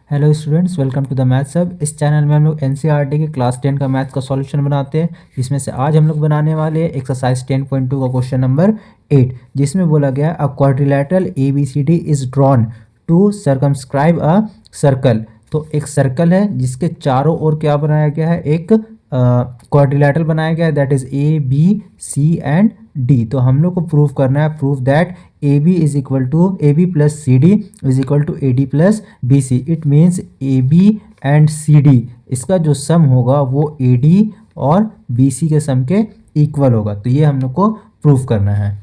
Hello students, welcome to the math sub. इस channel में हम लोग एनसीईआरटी के क्लास 10 का मैथ का सॉल्यूशन बनाते हैं, जिसमें से आज हम लोग बनाने वाले हैं एक्सरसाइज 10.2 का क्वेश्चन नंबर 8, जिसमें बोला गया a quadrilateral ABCD is drawn to circumscribe a circle. तो एक सर्कल है जिसके चारों ओर क्या बनाया गया है, एक क्वाड्रिलेटरल बनाया गया है, that is ABC and D। तो हम लोग को प्रूव करना है, prove that AB plus CD is equal to AD plus BC। It means AB and CD इसका जो सम होगा वो AD और BC के सम के इक्वल होगा। तो ये हम लोग को प्रूव करना है।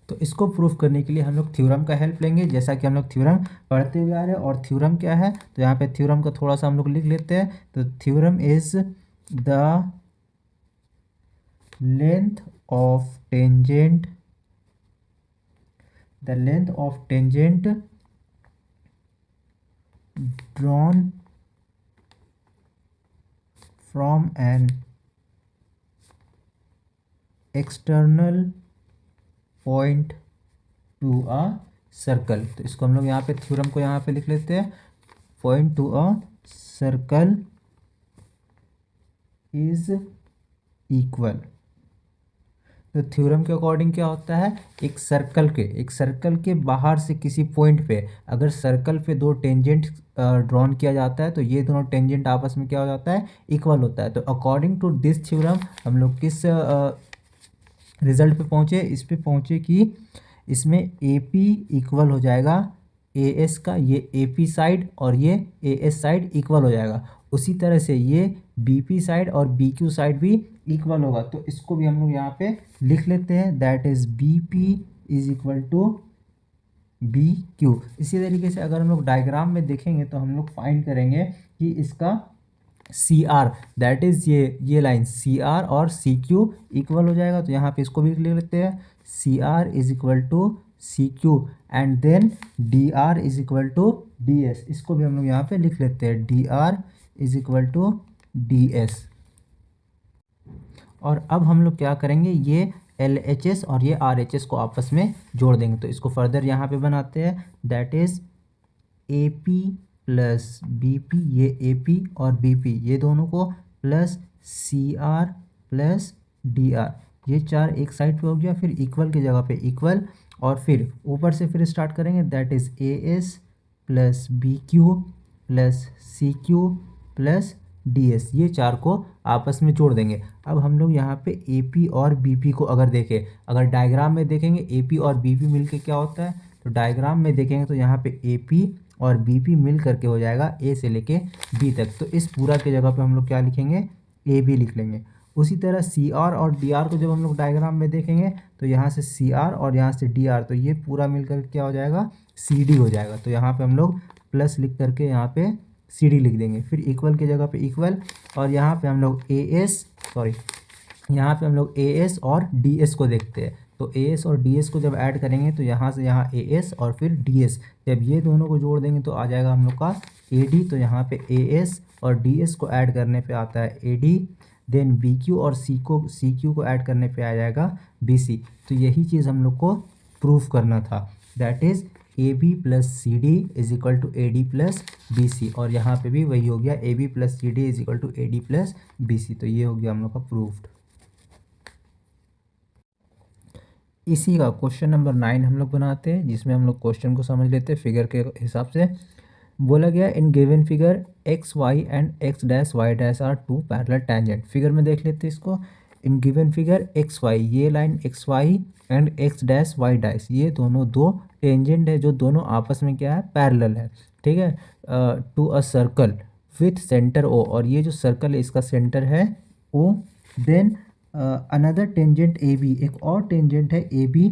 तो इसको प्रूफ करने के लिए हम लोग थ्योरम का हेल्प लेंगे, जैसा कि हम लोग थ्योरम पढ़ते हुए आ रहे हैं। और थ्योरम क्या है, तो यहाँ पे थ्योरम का थोड़ा सा हम लोग लिख लेते हैं। तो theorem is the length of tangent drawn from an external point to a circle। तो इसको हम लोग यहाँ पे थ्योरम को यहाँ पे लिख लेते हैं। Point to a circle is equal. तो थ्योरम के अकॉर्डिंग क्या होता है, एक सर्कल के बाहर से किसी पॉइंट पे अगर सर्कल पे दो टेंजेंट ड्रॉन किया जाता है तो ये दोनों टेंजेंट आपस में क्या हो जाता है, इक्वल होता है। तो अकॉर्डिंग टू दिस थ्योरम हम लोग किस रिजल्ट पे पहुँचे, इस पे पहुँचे कि इसमें AP इक्वल हो जाएगा AS का, ये AP साइड और ये AS साइड इक्वल हो जाएगा। उसी तरह से ये BP साइड और BQ साइड भी इक्वल होगा। तो इसको भी हम लोग यहाँ पे लिख लेते हैं, that is BP is equal to BQ। इसी तरीके से अगर हम लोग डायग्राम में देखेंगे तो हम लोग फाइंड करेंगे कि इसका CR, दैट इज ये लाइन CR और CQ इक्वल हो जाएगा। तो यहाँ पे इसको भी लिख लेते हैं, CR is equal to CQ and then DR is equal to DS। इसको भी हम लोग यहाँ पे लिख लेते हैं, DR is equal to DS। और अब हम लोग क्या करेंगे, ये LHS और ये RHS को आपस में जोड़ देंगे। तो इसको फर्दर यहाँ पे बनाते हैं, that is AP plus BP, ये AP और BP ये दोनों को प्लस CR प्लस DR, ये चार एक साइड पे हो गया, फिर इक्वल की जगह पे इक्वल, और फिर ऊपर से फिर स्टार्ट करेंगे, that is AS plus BQ plus CQ plus DS, ये चार को आपस में जोड़ देंगे। अब हम लोग यहाँ पे AP और BP को अगर देखें, अगर डायग्राम में देखेंगे AP और BP मिलके क्या होता है, तो डायग्राम में देखेंगे तो यहाँ पे AP और BP मिल करके हो जाएगा A से लेके B तक। तो इस पूरा की जगह पे हम लोग क्या लिखेंगे, AB लिख लेंगे। उसी तरह CR और DR को जब हम लोग डायग्राम में देखेंगे तो यहाँ से CR और यहाँ से DR, तो ये पूरा मिलकर क्या हो जाएगा, CD हो जाएगा। तो यहाँ पे हम लोग प्लस लिख करके यहाँ पे CD लिख देंगे, फिर इक्वल की जगह पे इक्वल, और यहाँ पे हम लोग AS और DS को देखते हैं। तो AS और DS को जब ऐड करेंगे तो यहाँ से यहाँ AS और फिर DS, जब ये दोनों को जोड़ देंगे तो आ जाएगा हम लोग का AD। तो यहाँ पे AS और DS को ऐड करने पे आता है AD, देन BQ और CQ को ऐड करने पे आ जाएगा BC। तो यही चीज़ हम लोग को प्रूफ करना था, that is AB plus CD is equal to AD plus BC। और यहाँ पे भी वही हो गया, AB plus CD is equal to AD plus BC। तो ये हो गया हम लोग का प्रूफ्ड। इसी का क्वेश्चन नंबर 9 हम लोग बनाते हैं, जिसमें हम लोग क्वेश्चन को समझ लेते हैं फिगर के हिसाब से। बोला गया in given figure XY and X dash Y dash are two parallel tangent. Figure में देख लेते हैं इसको। इन गिवन फिगर XY, ये line XY and X dash Y dash, ये दोनों दो टेंजेंट है जो दोनों आपस में क्या है, पैरेलल है, ठीक है, to a circle with centre O। और ये जो सर्कल है इसका सेंटर है O। Then another tangent AB, एक और टेंजेंट है AB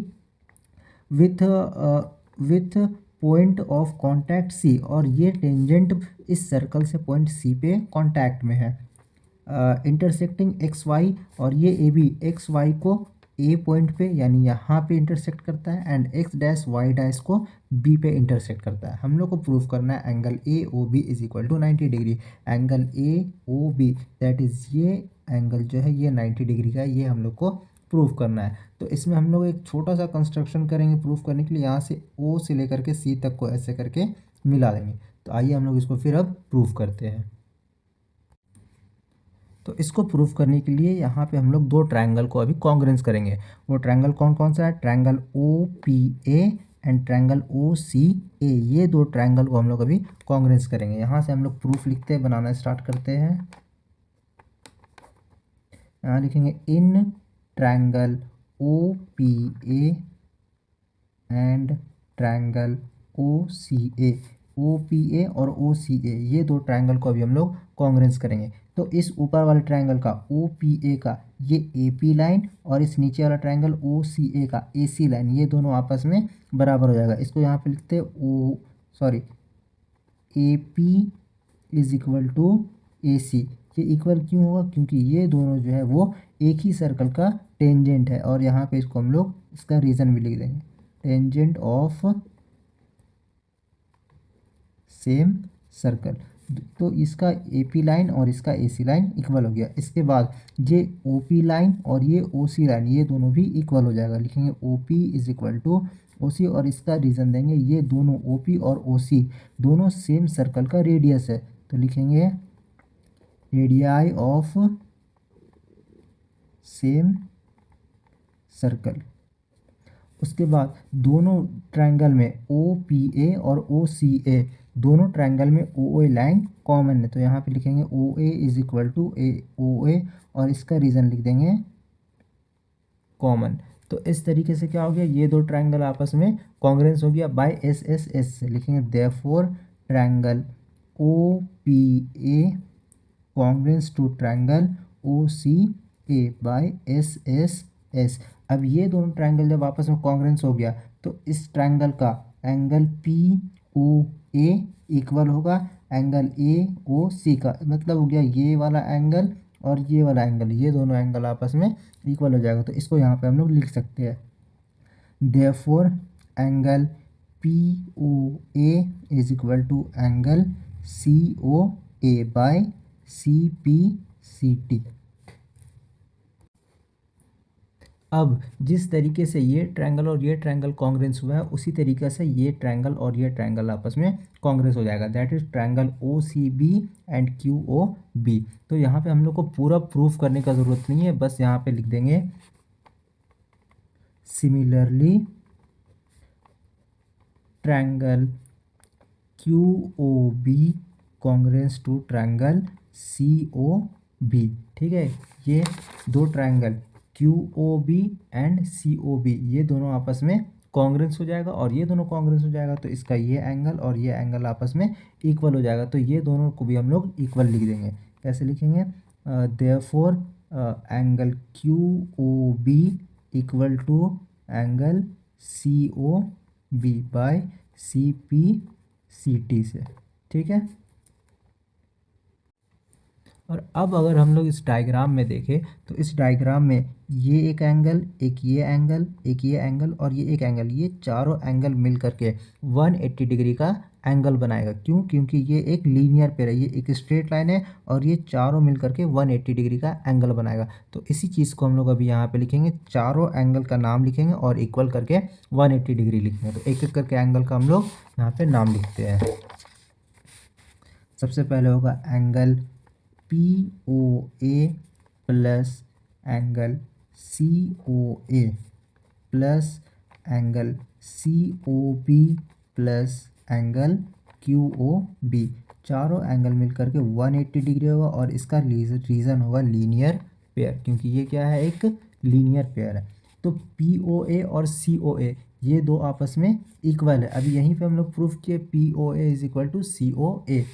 with point of contact C, और ये टेंजेंट इस सर्कल से पॉइंट C पे कांटेक्ट में है। इंटरसेक्टिंग XY, और ये AB XY को A पॉइंट पे यानी यहाँ पे इंटरसेक्ट करता है, and X dash Y dash को B पे इंटरसेक्ट करता है। हम लोग को प्रूव करना है angle AOB is equal to 90 degree. Angle AOB that is ये एंगल जो है ये 90 डिग्री का है, ये हम लोग को प्रूफ करना है। तो इसमें हम लोग एक छोटा सा कंस्ट्रक्शन करेंगे प्रूफ करने के लिए। यहाँ से O से लेकर के C तक को ऐसे करके मिला देंगे। तो आइए हम लोग इसको फिर अब प्रूफ करते हैं। तो इसको प्रूफ करने के लिए यहाँ पे हम लोग दो ट्रायंगल को अभी कॉन्ग्रेंस करेंगे। वो ट्रायंगल कौन कौन सा है? Triangle O P A and triangle O C A. ये दो ट्रायंगल को हम लोग अभी कॉन्ग्रेंस करेंगे। यहाँ से हम लोग प्रूफ लिखते हैं, बनाना स्टार्ट करते हैं। यहाँ लिखेंगे in triangle O P A and triangle O C A. O P A और ओ सी ए, ये दो ट्रायंगल को अभी हम लोग कॉन्ग्रेंस करेंगे। तो इस ऊपर वाले ट्रायंगल का ओ पी ए का ये ए पी लाइन और इस नीचे वाला ट्रायंगल ओ सी ए का ए सी लाइन, ये दोनों आपस में बराबर हो जाएगा। इसको यहाँ पे लिखते हैं A P is equal to A C. ये इक्वल क्यों होगा? क्योंकि ये दोनों जो है वो एक ही सर्कल का टेंजेंट है। और यहाँ पे इसको हम लोग इसका रीज़न भी लिख देंगे, टेंजेंट ऑफ सेम सर्कल। तो इसका ए पी लाइन और इसका ए सी लाइन इक्वल हो गया। इसके बाद ये ओ पी लाइन और ये ओ सी लाइन, ये दोनों भी इक्वल हो जाएगा। लिखेंगे O P is equal to O C और इसका रीज़न देंगे, ये दोनों ओ पी और ओ सी दोनों सेम सर्कल का रेडियस है। तो लिखेंगे रेडियाई ऑफ सेम सर्कल। उसके बाद दोनों ट्रायंगल में ओ पी ए और ओ सी ए, दोनों ट्रायंगल में ओ ए लाइन कॉमन है। तो यहाँ पे लिखेंगे ओ ए इज इक्वल टू ए ओ ए और इसका रीज़न लिख देंगे कॉमन। तो इस तरीके से क्या हो गया, ये दो ट्रायंगल आपस में कॉन्ग्रेंस हो गया बाय एस एस एस से। लिखेंगे therefore triangle O P A congruence to triangle O C A by S S S. अब ये दोनों ट्रायंगल जब आपस में कॉन्ग्रेंस हो गया तो इस ट्रायंगल का एंगल पी ओ ए इक्वल होगा एंगल ए ओ सी का। मतलब हो गया ये वाला एंगल और ये वाला एंगल, ये दोनों एंगल आपस में इक्वल हो जाएगा। तो इसको यहाँ पे हम लोग लिख सकते हैं therefore angle P O A is equal to angle C O A by C P C T. अब जिस तरीके से ये ट्रायंगल और ये ट्रायंगल कॉन्ग्रेंस हुआ है, उसी तरीके से ये ट्रायंगल और ये ट्रायंगल आपस में कॉन्ग्रेंस हो जाएगा। That is triangle O C B and Q O B. तो यहाँ पे हम लोग को पूरा प्रूफ करने का ज़रूरत नहीं है, बस यहाँ पे लिख देंगे similarly triangle Q O B congruence to triangle C O B. ठीक है, ये दो triangle Q O B and C O B, ये दोनों आपस में कॉन्ग्रेंस हो जाएगा और ये दोनों कॉन्ग्रेंस हो जाएगा। तो इसका ये एंगल और ये एंगल आपस में इक्वल हो जाएगा। तो ये दोनों को भी हम लोग इक्वल लिख देंगे। कैसे लिखेंगे? Therefore angle Q O B equal to angle C O B by C P C T से। ठीक है। और अब अगर हम लोग इस डायग्राम में देखें तो इस डायग्राम में ये एक एंगल, एक ये एंगल, एक ये एंगल और ये एक एंगल, ये चारों एंगल मिल करके 180 डिग्री का एंगल बनाएगा। क्यों? क्योंकि ये एक लीनियर पेयर है, ये एक स्ट्रेट लाइन है और ये चारों मिल करके 180 डिग्री का एंगल बनाएगा। तो इसी चीज़ को हम लोग अभी यहाँ पे लिखेंगे, चारों एंगल का नाम लिखेंगे और इक्वल करके 180 डिग्री लिखेंगे। तो एक एक करके एंगल का हम लोग यहाँ पे नाम लिखते हैं। सबसे पहले होगा angle P O A plus angle C O A plus angle C O B plus angle Q O B. चारों एंगल मिलकर के 180 डिग्री होगा और इसका रीज़न होगा लीनियर पेयर, क्योंकि ये क्या है, एक लीनियर पेयर है। तो पी ओ ए और सी ओ ए ये दो आपस में इक्वल है। अभी यहीं पे हम लोग प्रूफ किए P O A is equal to C O A.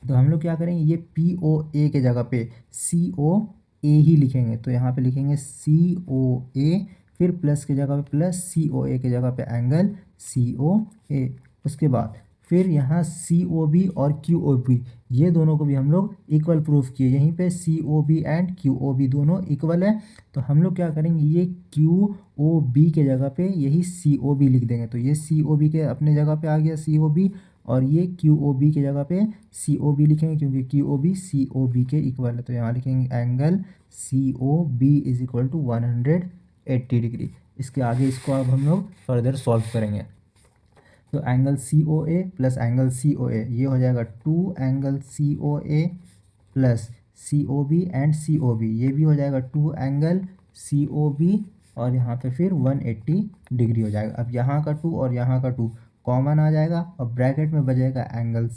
तो हम लोग क्या करेंगे, ये पी ओ ए के जगह पे सी ओ ए ही लिखेंगे। तो यहाँ पे लिखेंगे सी ओ ए, फिर प्लस के जगह पे प्लस, सी ओ ए के जगह पे एंगल सी ओ ए। उसके बाद फिर यहाँ सी ओ बी और क्यू ओ बी, ये दोनों को भी हम लोग इक्वल प्रूफ किए। यहीं पे C O B and Q O B दोनों इक्वल है। तो हम लोग क्या करेंगे, ये क्यू ओ बी के जगह पे यही सी ओ बी लिख देंगे। तो ये सी ओ बी के अपने जगह पे आ गया सी ओ बी, और ये क्यू ओ बी के जगह पे सी ओ बी लिखेंगे, क्योंकि Q O B C O B के इक्वल है। तो यहाँ लिखेंगे angle C O B is equal to 180 degree. इसके आगे इसको अब हम लोग फर्दर सॉल्व करेंगे। तो angle C O A plus angle C O A ये हो जाएगा 2 angle C O A plus C O B and C O B, ये भी हो जाएगा 2 एंगल सी ओ बी, और यहाँ पे फिर 180 डिग्री हो जाएगा। अब यहाँ का 2 और यहाँ का 2 कॉमन आ जाएगा और ब्रैकेट में बचेगा angle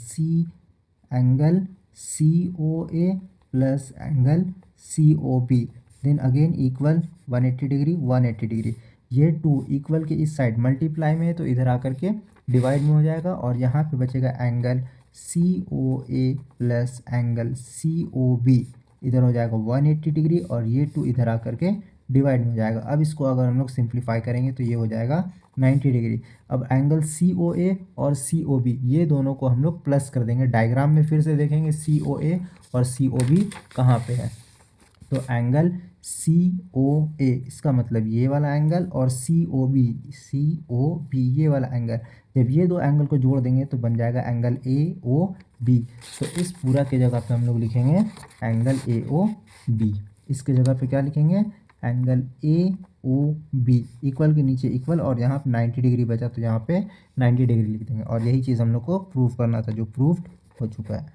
C O A plus angle C O B, then again equal 180 degree 180 degree. ये 2 इक्वल के इस साइड मल्टीप्लाई में है तो इधर आकर के डिवाइड में हो जाएगा, और यहाँ पे बचेगा angle C O A plus angle C O B, इधर हो जाएगा 180 डिग्री, और ये 2 इधर आकर के डिवाइड में हो जाएगा। अब इसको अगर हम लोग सिंप्लीफाई करेंगे तो ये हो जाएगा 90 डिग्री। अब एंगल सी ओ ए और सी ओ बी ये दोनों को हम लोग प्लस कर देंगे। डायग्राम में फिर से देखेंगे सी ओ ए और सी ओ बी कहाँ पे है। तो एंगल सी ओ ए इसका मतलब ये वाला एंगल, और सी ओ बी ये वाला एंगल, जब ये दो एंगल को जोड़ देंगे तो बन जाएगा एंगल ए ओ बी। तो इस पूरा के जगह पे हम लोग लिखेंगे एंगल ए ओ बी। इसके जगह पे क्या लिखेंगे, angle A O B, equal के नीचे इक्वल, और यहाँ पे 90 डिग्री बचा तो यहाँ पे 90 डिग्री लिख देंगे। और यही चीज़ हम लोग को प्रूफ करना था, जो प्रूफ हो चुका है।